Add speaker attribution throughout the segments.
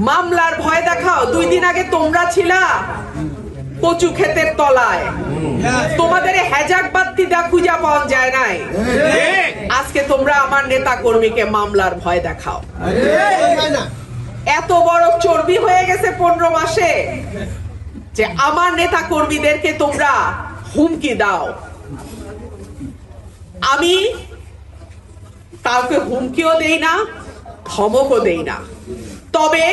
Speaker 1: মামলার ভয় দেখাও। 2 দিন আগে তোমরা ছিলা কচু ক্ষেতের তলায়, তোমাদের হেজাক বাত্তি দা খুঁজা পাওয়া যায় নাই। আজকে তোমরা আমার নেতা কর্মীকে মামলার ভয় দেখাও। এত বড় চর্বি হয়ে গেছে 15 মাসে যে আমার নেতা কর্মীদেরকে তোমরা হুমকি দাও। আমি কাউকে হুমকিও দেই না, ধমকও দেই না, তবে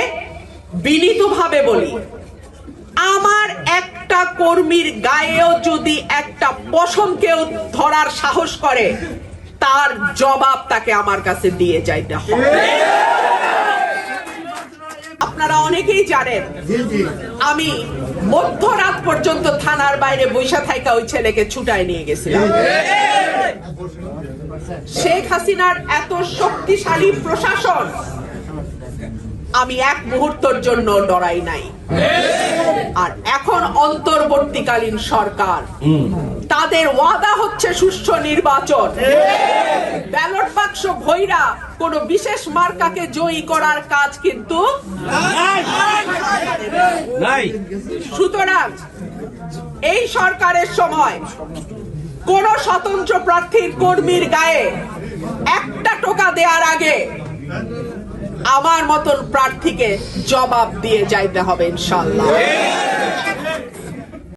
Speaker 1: বিনীতভাবে বলি, আমার একটা কর্মীর গায়েও যদি একটা পশম কেউ ধরার সাহস করে, তার জবাব তাকে আমার কাছে দিয়ে যাইতে হবে। আপনারা অনেকেই জানেন আমি মধ্যরাত পর্যন্ত থানার বাইরে বৈশা থাইকা ওই ছেলেকে ছুটায় নিয়ে গেছিলাম। শেখ হাসিনার এত শক্তিশালী প্রশাসন, আমি এক মুহূর্তের জন্য ডরাই নাই। আর এখন অন্তর্বর্তীকালীন সরকার, তাদের ওয়াদা হচ্ছে সুষ্ঠু নির্বাচন। ব্যালট বাক্স ভৈরা কোন বিশেষ মার্কাকে জয়ী করার কাজ কিন্তু নাই। সুতরাং এই সরকারের সময় কোন স্বতন্ত্র প্রার্থীর কর্মীর গায়ে একটা টোকা দেওয়ার আগে আমার মতন প্রার্থীকে জবাব দিয়ে যাইতে হবে ইনশাআল্লাহ।